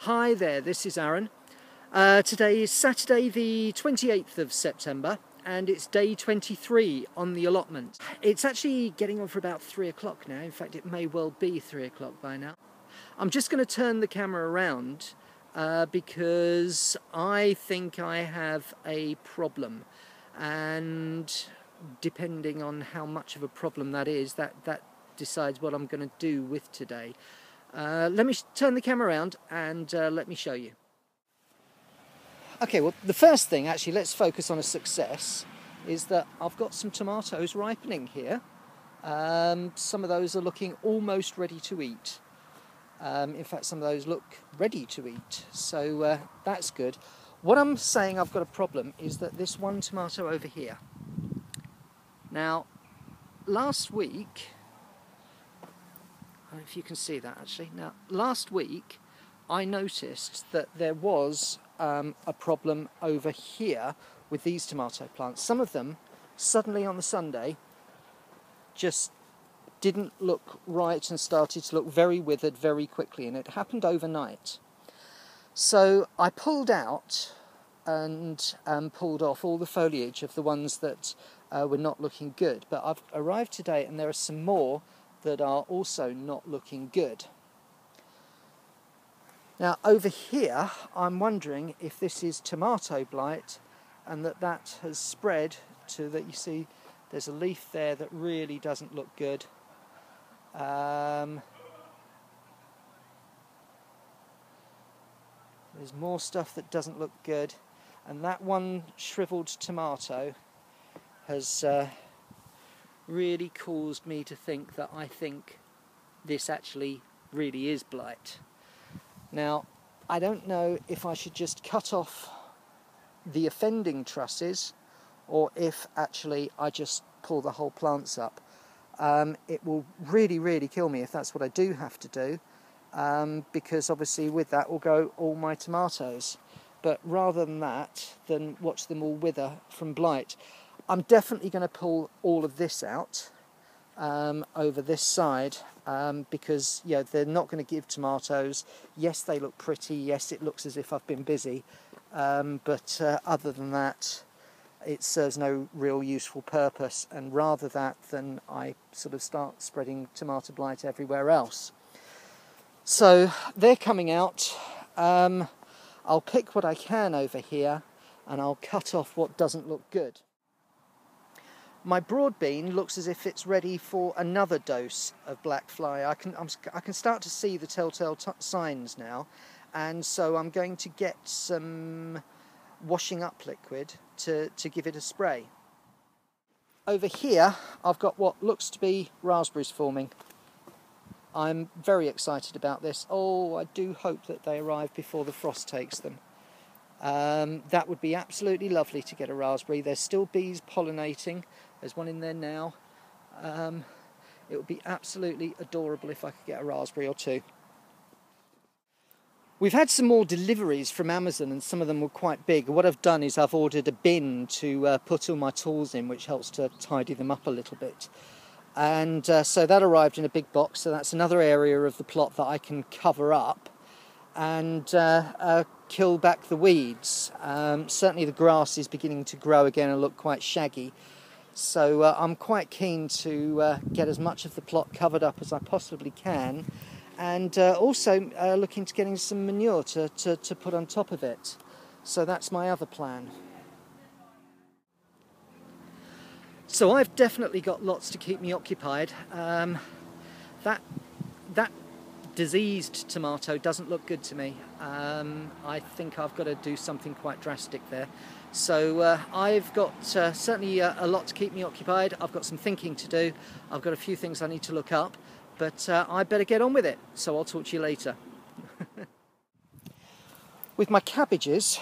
Hi there, this is Aaron. Today is Saturday the 28th of September and it's day 23 on the allotment. It's actually getting on for about 3 o'clock now. In fact, it may well be 3 o'clock by now. I'm just going to turn the camera around because I think I have a problem, and depending on how much of a problem that is, that decides what I'm going to do with today. Let me turn the camera around and let me show you. Okay, well, the first thing, actually, let's focus on a success, is that I've got some tomatoes ripening here. Some of those are looking almost ready to eat. In fact, some of those look ready to eat, so that's good. What I'm saying I've got a problem is that this one tomato over here. Now, last week, I don't know if you can see that actually. Now, last week I noticed that there was a problem over here with these tomato plants. Some of them, suddenly on the Sunday, just didn't look right and started to look very withered very quickly, and it happened overnight. So I pulled out and pulled off all the foliage of the ones that were not looking good. But I've arrived today and there are some more that are also not looking good. Now over here I'm wondering if this is tomato blight, and that has spread to that. You see there's a leaf there that really doesn't look good. There's more stuff that doesn't look good, and that one shriveled tomato has really caused me to think that I think this actually really is blight. Now, I don't know if I should just cut off the offending trusses or if actually I just pull the whole plants up. It will really kill me if that's what I do have to do, because obviously with that will go all my tomatoes. But rather than that, than watch them all wither from blight, I'm definitely going to pull all of this out over this side, because they're not going to give tomatoes. Yes, they look pretty. Yes, it looks as if I've been busy, but other than that, it serves no real useful purpose, and rather that than I sort of start spreading tomato blight everywhere else. So they're coming out. I'll pick what I can over here and I'll cut off what doesn't look good. My broad bean looks as if it's ready for another dose of black fly. I can start to see the telltale signs now, and so I'm going to get some washing up liquid to give it a spray. Over here I've got what looks to be raspberries forming. I'm very excited about this. Oh, I do hope that they arrive before the frost takes them. That would be absolutely lovely to get a raspberry. There's still bees pollinating. There's one in there now. It would be absolutely adorable if I could get a raspberry or two. We've had some more deliveries from Amazon, and some of them were quite big. What I've done is I've ordered a bin to put all my tools in, which helps to tidy them up a little bit. And so that arrived in a big box, so that's another area of the plot that I can cover up and kill back the weeds. Certainly the grass is beginning to grow again and look quite shaggy. So I'm quite keen to get as much of the plot covered up as I possibly can, and also looking to getting some manure to put on top of it. So that's my other plan. So I've definitely got lots to keep me occupied. That diseased tomato doesn't look good to me. I think I've got to do something quite drastic there. So I've got certainly a lot to keep me occupied. I've got some thinking to do. I've got a few things I need to look up, but I better get on with it. So I'll talk to you later. With my cabbages,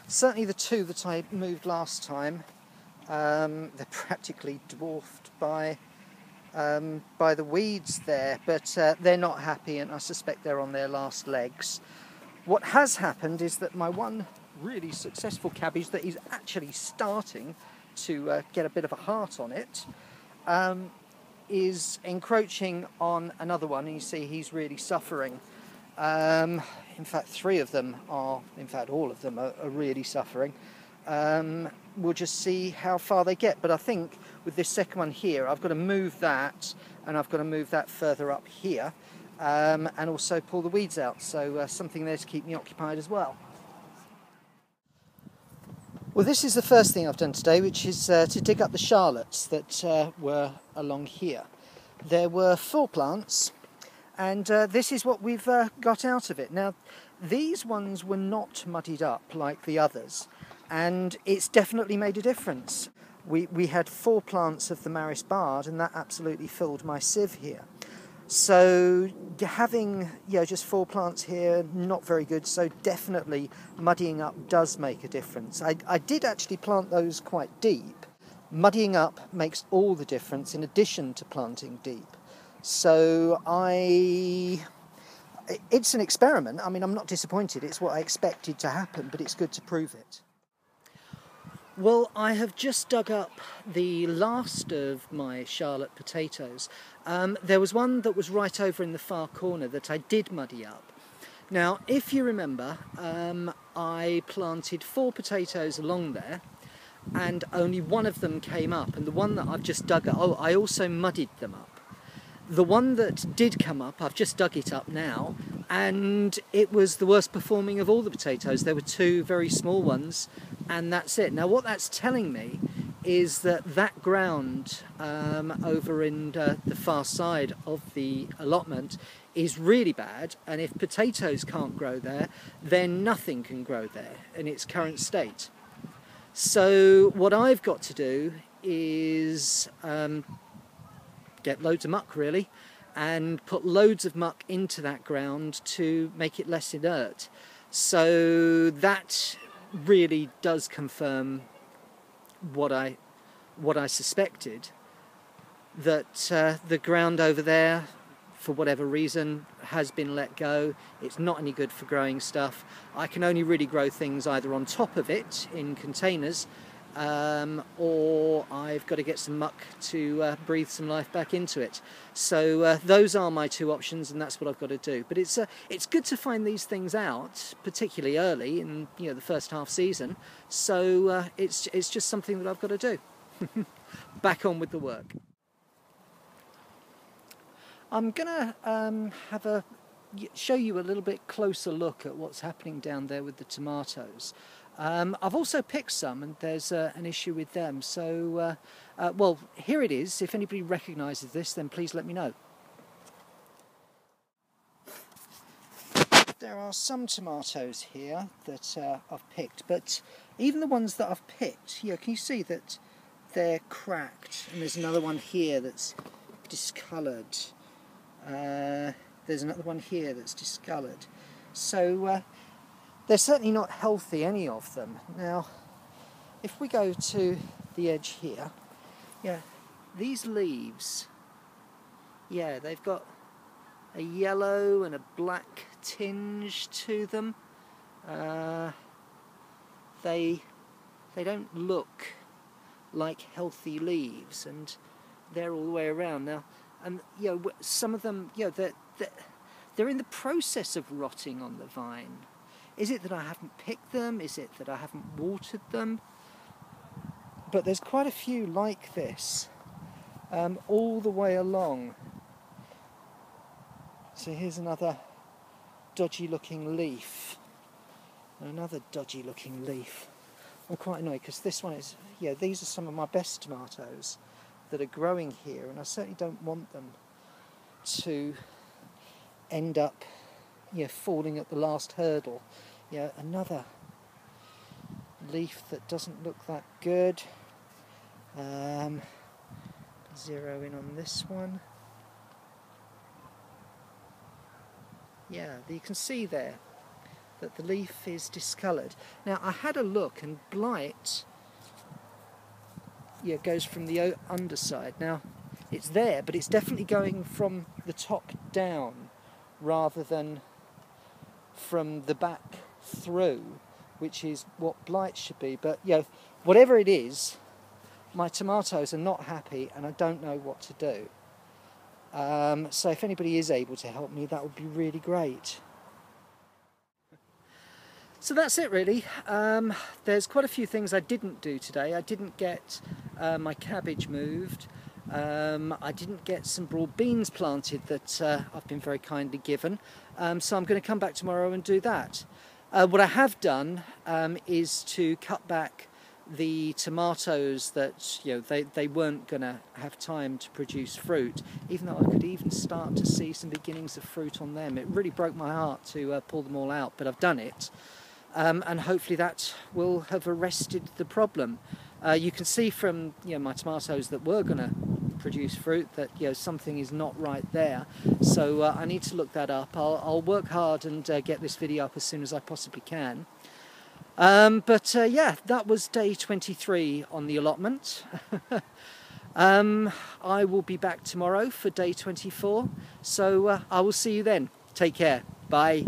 certainly the two that I moved last time, they're practically dwarfed by the weeds there, but they're not happy, and I suspect they're on their last legs. What has happened is that my one really successful cabbage that is actually starting to get a bit of a heart on it is encroaching on another one, and you see he's really suffering. In fact, 3 of them are, in fact all of them are really suffering. We'll just see how far they get, but I think with this second one here I've got to move that, and I've got to move that further up here, and also pull the weeds out, so something there to keep me occupied as well. Well, this is the first thing I've done today, which is to dig up the shallots that were along here. There were 4 plants, and this is what we've got out of it. Now, these ones were not muddied up like the others, and it's definitely made a difference. We had 4 plants of the Maris Bard, and that absolutely filled my sieve here. So having just 4 plants here, not very good, so definitely muddying up does make a difference. I did actually plant those quite deep. Muddying up makes all the difference in addition to planting deep. So it's an experiment. I mean, I'm not disappointed. It's what I expected to happen, but it's good to prove it. Well, I have just dug up the last of my Charlotte potatoes. There was one that was right over in the far corner that I did muddy up. Now, if you remember, I planted 4 potatoes along there, and only one of them came up, and the one that I've just dug up, I also muddied them up. The one that did come up, I've just dug it up now, and it was the worst performing of all the potatoes. There were 2 very small ones, and that's it. Now, what that's telling me is that ground over in the far side of the allotment is really bad, and if potatoes can't grow there, then nothing can grow there in its current state. So what I've got to do is get loads of muck, really, and put loads of muck into that ground to make it less inert. So that really does confirm what I suspected, that the ground over there, for whatever reason, has been let go. It's not any good for growing stuff. I can only really grow things either on top of it in containers, or I've got to get some muck to breathe some life back into it. So those are my 2 options, and that's what I've got to do. But it's good to find these things out, particularly early in the first half season. So it's just something that I've got to do. Back on with the work. I'm gonna show you a little bit closer look at what's happening down there with the tomatoes. I've also picked some, and there's an issue with them. So, well, here it is. If anybody recognises this, then please let me know. There are some tomatoes here that I've picked, but even the ones that I've picked, can you see that they're cracked? And there's another one here that's discoloured. There's another one here that's discoloured. So they're certainly not healthy, any of them. Now, if we go to the edge here, these leaves, they've got a yellow and a black tinge to them. They don't look like healthy leaves, and they're all the way around now. And some of them, they're in the process of rotting on the vine. Is it that I haven't picked them? Is it that I haven't watered them? But there's quite a few like this, all the way along. So here's another dodgy looking leaf. Another dodgy looking leaf. I'm quite annoyed because this one is, these are some of my best tomatoes that are growing here, and I certainly don't want them to end up falling at the last hurdle. Another leaf that doesn't look that good. Zero in on this one. You can see there that the leaf is discoloured. Now, I had a look, and blight goes from the underside. Now, it's there, but it's definitely going from the top down rather than from the back through, which is what blight should be. But whatever it is, my tomatoes are not happy, and I don't know what to do. So if anybody is able to help me, that would be really great. So that's it really. There's quite a few things I didn't do today. I didn't get my cabbage moved. I didn't get some broad beans planted that I've been very kindly given. So I'm going to come back tomorrow and do that. What I have done is to cut back the tomatoes that, you know, they weren't going to have time to produce fruit, even though I could even start to see some beginnings of fruit on them. It really broke my heart to pull them all out, but I've done it. And hopefully that will have arrested the problem. You can see from, you know, my tomatoes that were going to produce fruit that, you know, something is not right there. So I need to look that up. I'll work hard and get this video up as soon as I possibly can. Yeah, that was day 23 on the allotment. I will be back tomorrow for day 24. So I will see you then. Take care. Bye.